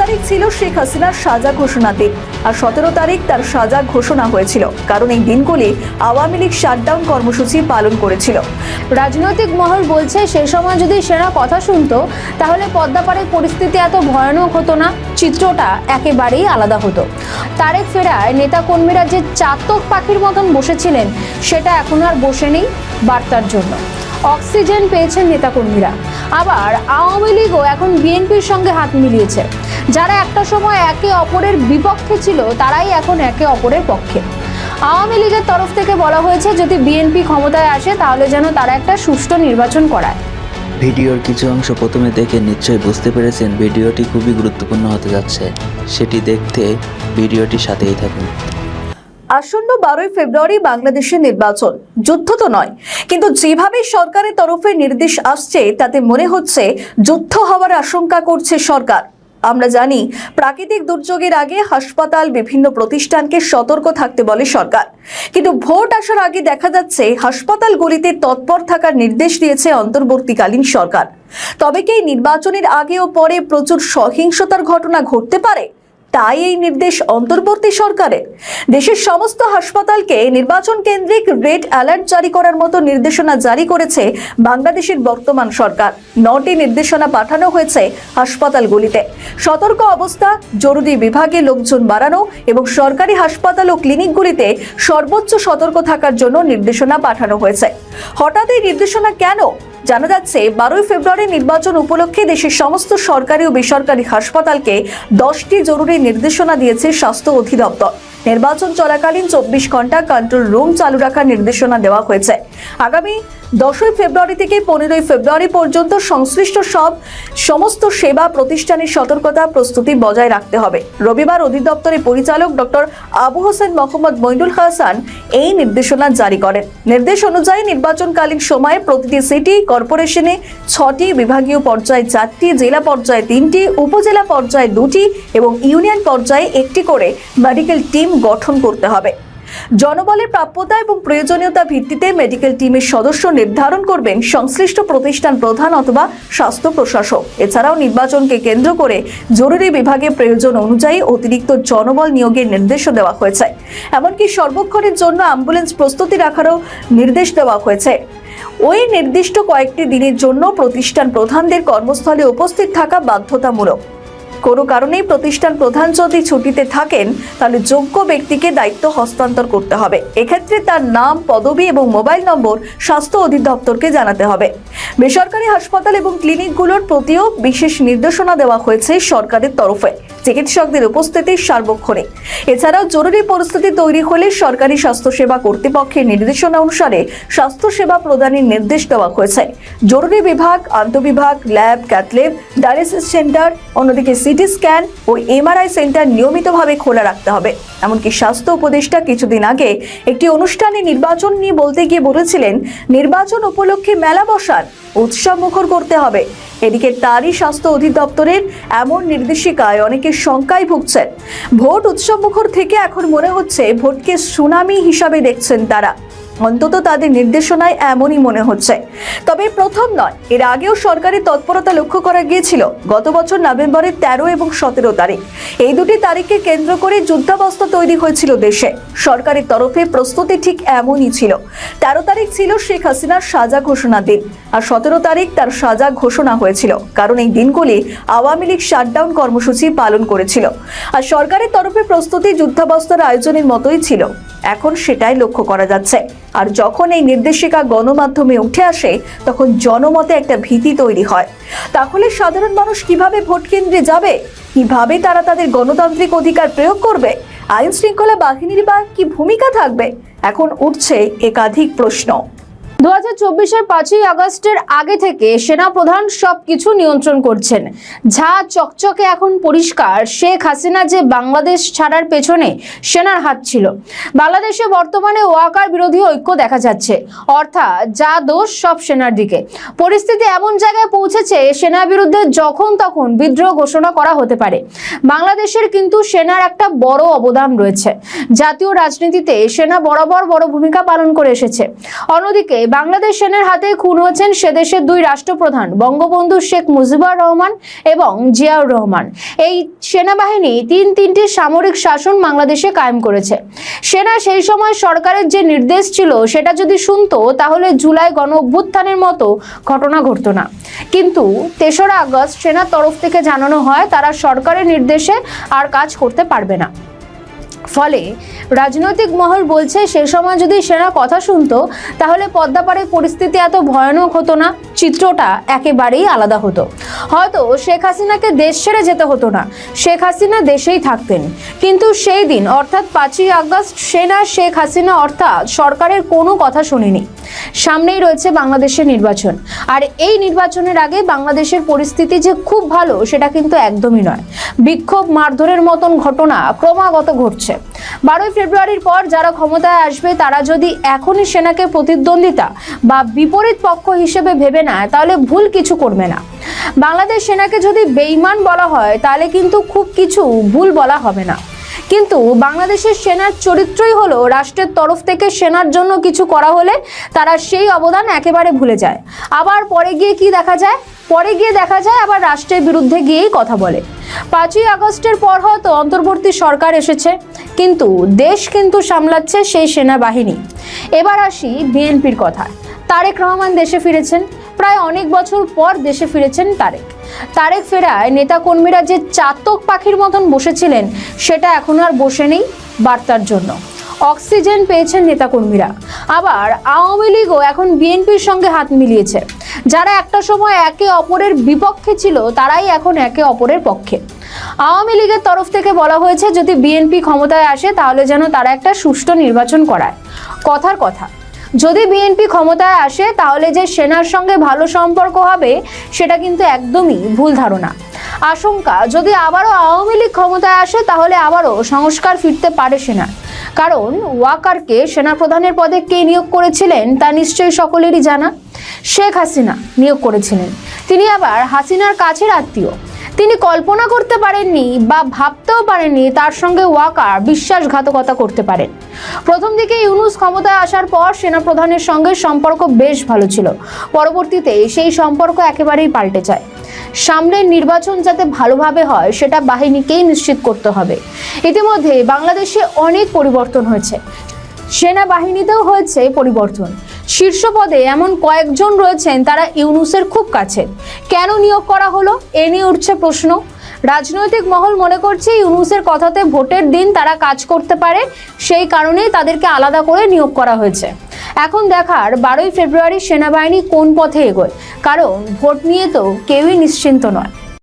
তারিখ ছিল শেখ হাসিনার সাজা ঘোষণার দিন, আর 17 তারিখ তার সাজা ঘোষণা হয়েছিল, কারণ এই দিনগুলি আওয়ামী লীগ শাটডাউন কর্মসূচি পালন করেছিল। রাজনৈতিক মহল বলছে সেই সময় যদি সেনা কথা শুনতো তাহলে পদ্মাপাড়ের পরিস্থিতি এত ভয়ানক হতো না, চিত্রটা একেবারেই আলাদা হতো। তারেক ফেরায় নেতাকর্মীরা যে চাতক পাখির মতন বসেছিলেন সেটা এখন আর বসে নেই বার্তার জন্য। অক্সিজেন পেয়েছেন নেতাকর্মীরা। আবার আওয়ামী লীগও এখন বিএনপির সঙ্গে হাত মিলিয়েছে। যারা একটা সময় একে অপরের বিপক্ষে ছিল তারাই এখন একে অপরের পক্ষে। আওয়ামী লীগের তরফ থেকে বলা হয়েছে যদি বিএনপি ক্ষমতায় আসে তাহলে যেন তারা একটা সুষ্ঠু নির্বাচন করায়। ভিডিওর কিছু অংশ প্রথমে দেখে নিশ্চয়ই বুঝতে পেরেছেন ভিডিওটি খুবই গুরুত্বপূর্ণ হতে যাচ্ছে। সেটি দেখতে ভিডিওটির সাথেই থাকুন। আসন্ন 12 ফেব্রুয়ারি বাংলাদেশের নির্বাচন। যুদ্ধ তো নয়, কিন্তু যেভাবে সরকারের তরফে নির্দেশ আসছে তাতে মনে হচ্ছে যুদ্ধ হওয়ার আশঙ্কা করছে সরকার। আমরা জানি প্রাকৃতিক দুর্যোগের আগে হাসপাতাল, বিভিন্ন প্রতিষ্ঠানকে সতর্ক থাকতে বলে সরকার, কিন্তু ভোট আসার আগে দেখা যাচ্ছে হাসপাতালগুলিতে তৎপর থাকার নির্দেশ দিয়েছে অন্তর্বর্তীকালীন সরকার। তবে কি নির্বাচনের আগে ও পরে প্রচুর সহিংসতার ঘটনা ঘটতে পারে? তাই এই নির্দেশ অন্তর্বর্তী সরকারের। দেশের সমস্ত হাসপাতালকে নির্বাচন কেন্দ্রিক রেড অ্যালার্ট জারি করার মতো নির্দেশনা জারি করেছে বাংলাদেশের বর্তমান সরকার। 9টি নির্দেশনা পাঠানো হয়েছে হাসপাতালগুলিতে। সতর্ক অবস্থা, জরুরি বিভাগে লোকজন বাড়ানো এবং সরকারি হাসপাতাল ও ক্লিনিকগুলিতে সর্বোচ্চ সতর্ক থাকার জন্য নির্দেশনা পাঠানো হয়েছে। হঠাৎ এই নির্দেশনা কেন? জানা যাচ্ছে 12 ফেব্রুয়ারি নির্বাচন উপলক্ষে দেশের সমস্ত সরকারি ও বেসরকারি হাসপাতালকে 10টি জরুরি নির্দেশনা দিয়েছে স্বাস্থ্য অধিদপ্তর। নির্বাচন চলাকালীন 24 ঘন্টা কন্ট্রোল রুম চালু রাখার নির্দেশনা দেওয়া হয়েছে। আগামী 10 ফেব্রুয়ারি থেকে 15 ফেব্রুয়ারি পর্যন্ত সংশ্লিষ্ট সমস্ত সেবা প্রতিষ্ঠানের সতর্কতা প্রস্তুতি বজায় রাখতে হবে। রবিবার অধিদপ্তরের পরিচালক ডক্টর আবু হোসেন মোহাম্মদ মইনুল হাসান এই নির্দেশনা জারি করেন। নির্দেশ অনুযায়ী নির্বাচনকালীন সময়ে প্রতিটি সিটি কর্পোরেশনে 6টি, বিভাগীয় পর্যায়ে 4টি, জেলা পর্যায়ে 3টি, উপজেলা পর্যায়ে 2টি এবং ইউনিয়ন পর্যায়ে 1টি করে মেডিকেল টিম গঠন করতে হবে। জনবলের প্রাপ্যতা এবং প্রয়োজনীয়তা ভিত্তিতে মেডিকেল টিমের সদস্য নির্ধারণ করবেন সংশ্লিষ্ট প্রতিষ্ঠান প্রধান অথবা স্বাস্থ্য প্রশাসক। এছাড়াও নির্বাচনকে কেন্দ্র করে জরুরি বিভাগে প্রয়োজন অনুযায়ী অতিরিক্ত জনবল নিয়োগের নির্দেশও দেওয়া হয়েছে। এমনকি সর্বক্ষণের জন্য অ্যাম্বুলেন্স প্রস্তুতি রাখারও নির্দেশ দেওয়া হয়েছে। ওই নির্দিষ্ট কয়েকটি দিনের জন্য প্রতিষ্ঠান প্রধানদের কর্মস্থলে উপস্থিত থাকা বাধ্যতামূলক। কোনো কারণেই প্রতিষ্ঠান প্রধান যদি ছুটিতে থাকেন তাহলে যোগ্য ব্যক্তিকে দায়িত্ব হস্তান্তর করতে হবে। এক্ষেত্রে তার নাম, পদবি এবং মোবাইল নম্বর স্বাস্থ্য অধিদপ্তরকে জানাতে হবে। বেসরকারি হাসপাতাল এবং ক্লিনিকগুলোর প্রতিও বিশেষ নির্দেশনা দেওয়া হয়েছে সরকারের তরফে। চিকিৎসকদের উপস্থিতি সার্বক্ষণিক। এছাড়াও জরুরি পরিস্থিতি তৈরি হলে সরকারি স্বাস্থ্যসেবা কর্তৃপক্ষের নির্দেশনা অনুসারে স্বাস্থ্যসেবা প্রদানের নির্দেশ দেওয়া হয়েছে। জরুরি বিভাগ, আন্তঃবিভাগ, ল্যাব, ক্যাথল্যাব, ডায়ালিসিস সেন্টার, অন্যদিকে সিটি স্ক্যান ও এমআরআই সেন্টার নিয়মিতভাবে খোলা রাখতে হবে। এমনকি স্বাস্থ্য উপদেষ্টা কিছুদিন আগে একটি অনুষ্ঠানে নির্বাচন নিয়ে বলতে গিয়ে বলেছিলেন, নির্বাচন উপলক্ষে মেলা বসান, উৎসব মুখর করতে হবে। এদিকে তারই স্বাস্থ্য অধিদপ্তরের এমন নির্দেশিকায় অনেকে শঙ্কায় ভুগছেন। ভোট উৎসব মুখর থেকে এখন মনে হচ্ছে ভোটকে সুনামি হিসাবে দেখছেন তারা। অন্তত তাদের নির্দেশনায় এমনই মনে হচ্ছে। তবে প্রথম নয়, এর আগেও সরকারি তৎপরতা লক্ষ্য করা গিয়েছিল। গত বছর নভেম্বরের 13 এবং 17 তারিখ, এই দুটি তারিখকে কেন্দ্র করে যুদ্ধাবস্থা তৈরি হয়েছিল দেশে। সরকারের তরফে প্রস্তুতি ঠিক এমনই ছিল। 13 তারিখ ছিল শেখ হাসিনার সাজা ঘোষণার দিন, আর 17 তারিখ তার সাজা ঘোষণা হয়েছিল, কারণ এই দিনগুলি আওয়ামী লীগ শাটডাউন কর্মসূচি পালন করেছিল। আর সরকারের তরফে প্রস্তুতি যুদ্ধাবস্থার আয়োজনের মতোই ছিল। এখন সেটাই লক্ষ্য করা যাচ্ছে। আর যখন এই নির্দেশিকা গণমাধ্যমে উঠে আসে তখন জনমতে একটা ভীতি তৈরি হয়। তাহলে সাধারণ মানুষ কিভাবে ভোট কেন্দ্রে যাবে? কিভাবে তারা তাদের গণতান্ত্রিক অধিকার প্রয়োগ করবে? আইন শৃঙ্খলা বাহিনীর বা কি ভূমিকা থাকবে? এখন উঠছে একাধিক প্রশ্ন। 2024-এর 5ই আগস্টের আগে থেকে সেনাপ্রধান সবকিছু নিয়ন্ত্রণ করছেন। যা চকচকে এখন পরিষ্কার, শেখ হাসিনা যে বাংলাদেশ ছাড়ার পেছনে সেনার হাত ছিল। বাংলাদেশে বর্তমানে ওয়াকার বিরোধী ঐক্য দেখা যাচ্ছে, অর্থাৎ যা দোষ সব সেনার দিকে। পরিস্থিতি এমন জায়গায় পৌঁছেছে সেনার বিরুদ্ধে যখন তখন বিদ্রোহ ঘোষণা করা হতে পারে। বাংলাদেশের কিন্তু সেনার একটা বড় অবদান রয়েছে। জাতীয় রাজনীতিতে সেনা বরাবর বড় ভূমিকা পালন করে এসেছে। অন্যদিকে বাংলাদেশ সেনার হাতে খুন হচ্ছেন সে দেশের দুই রাষ্ট্রপ্রধান বঙ্গবন্ধু শেখ মুজিবুর রহমান এবং জিয়াউর রহমান। এই সেনাবাহিনী তিনটি সামরিক শাসন বাংলাদেশে কায়েম করেছে। সেনা সেই সময় সরকারের যে নির্দেশ ছিল সেটা যদি শুনতো তাহলে জুলাই গণ অভ্যুত্থানের মতো ঘটনা ঘটতো না। কিন্তু 3রা আগস্ট সেনার তরফ থেকে জানানো হয় তারা সরকারের নির্দেশে আর কাজ করতে পারবে না। ফলে রাজনৈতিক মহল বলছে সে সময় যদি সেনা কথা শুনতো তাহলে পদ্মাপাড়ের পরিস্থিতি এত ভয়ানক হতো না, চিত্রটা একেবারেই আলাদা হতো। হয়তো শেখ হাসিনাকে দেশ ছেড়ে যেতে হতো না, শেখ হাসিনা দেশেই থাকতেন। কিন্তু সেই দিন অর্থাৎ 5ই আগস্ট সেনা শেখ হাসিনা অর্থাৎ সরকারের কোনো কথা শোনেনি। সামনেই রয়েছে বাংলাদেশের নির্বাচন, আর এই নির্বাচনের আগে বাংলাদেশের পরিস্থিতি যে খুব ভালো সেটা কিন্তু একদমই নয়। বিক্ষোভ, মারধরের মতন ঘটনা ক্রমাগত ঘটছে। 12ই ফেব্রুয়ারির পর যারা ক্ষমতায় আসবে তারা যদি এখনই সেনাকে প্রতিদ্বন্দ্বিতা বা বিপরীত পক্ষ হিসেবে ভেবে নেয় তাহলে ভুল কিছু করবে না। বাংলাদেশ সেনাকে যদি বেঈমান বলা হয় তাহলে কিন্তু খুব কিছু ভুল বলা হবে না। কিন্তু বাংলাদেশের সেনার চরিত্রই হলো রাষ্ট্রের তরফ থেকে সেনার জন্য কিছু করা হলে তারা সেই অবদান একেবারে ভুলে যায়। আবার পরে গিয়ে দেখা যায় আবার রাষ্ট্রের বিরুদ্ধে গিয়েই কথা বলে। 5ই আগস্টের পর হয়তো অন্তর্বর্তী সরকার এসেছে, কিন্তু দেশ কিন্তু সামলাচ্ছে সেই সেনাবাহিনী। এবার আসি বিএনপির কথা। তারেক রহমান দেশে ফিরেছেন, প্রায় অনেক বছর পর দেশে ফিরেছেন তারেক ফেরায় নেতাকর্মীরা যে চাতক পাখির মতন বসেছিলেন সেটা এখন আর বসে নেই বার্তার জন্য। অক্সিজেন পেয়েছেন নেতাকর্মীরা। আবার আওয়ামী লীগও এখন বিএনপির সঙ্গে হাত মিলিয়েছে। যারা একটা সময় একে অপরের বিপক্ষে ছিল তারাই এখন একে অপরের পক্ষে। আওয়ামী লীগের তরফ থেকে বলা হয়েছে যদি বিএনপি ক্ষমতায় আসে তাহলে যেন তারা একটা সুষ্ঠু নির্বাচন করায়। কথার কথা, যদি বিএনপি ক্ষমতায় আসে তাহলে যে সেনার সঙ্গে ভালো সম্পর্ক হবে সেটা কিন্তু একদমই ভুল ধারণা। আশঙ্কা যদি আবারও আওয়ামী লীগ ক্ষমতায় আসে তাহলে আবারও সংস্কার ফিরতে পারে সেনার। কারণ ওয়াকারকে সেনাপ্রধানের পদে কে নিয়োগ করেছিলেন তা নিশ্চয়ই সকলেরই জানা। শেখ হাসিনা নিয়োগ করেছিলেন। তিনি আবার হাসিনার কাছের আত্মীয়। তিনি কল্পনা করতে পারেননি বা ভাবতেও পারেননি তার সঙ্গে ওয়াকার বিশ্বাসঘাতকতা করতে পারেন। প্রথম দিকে ইউনূস ক্ষমতায় আসার পর সেনাপ্রধানের সঙ্গে সম্পর্ক বেশ ভালো ছিল। পরবর্তীতে সেই সম্পর্ক একেবারেই পাল্টে যায়। সামনের নির্বাচন যাতে ভালোভাবে হয় সেটা বাহিনীকেই নিশ্চিত করতে হবে। ইতিমধ্যে বাংলাদেশে অনেক পরিবর্তন হয়েছে, সেনাবাহিনীতেও হয়েছে পরিবর্তন। শীর্ষ পদে এমন কয়েকজন রয়েছেন তারা ইউনূসের খুব কাছে। কেন নিয়োগ করা হলো এ নিয়ে উঠছে প্রশ্ন। রাজনৈতিক মহল মনে করছে ইউনূসের কথাতে ভোটের দিন তারা কাজ করতে পারে, সেই কারণেই তাদেরকে আলাদা করে নিয়োগ করা হয়েছে। এখন দেখার 12ই ফেব্রুয়ারি সেনাবাহিনী কোন পথে এগোয়, কারণ ভোট নিয়ে তো কেউই নিশ্চিন্ত নয়।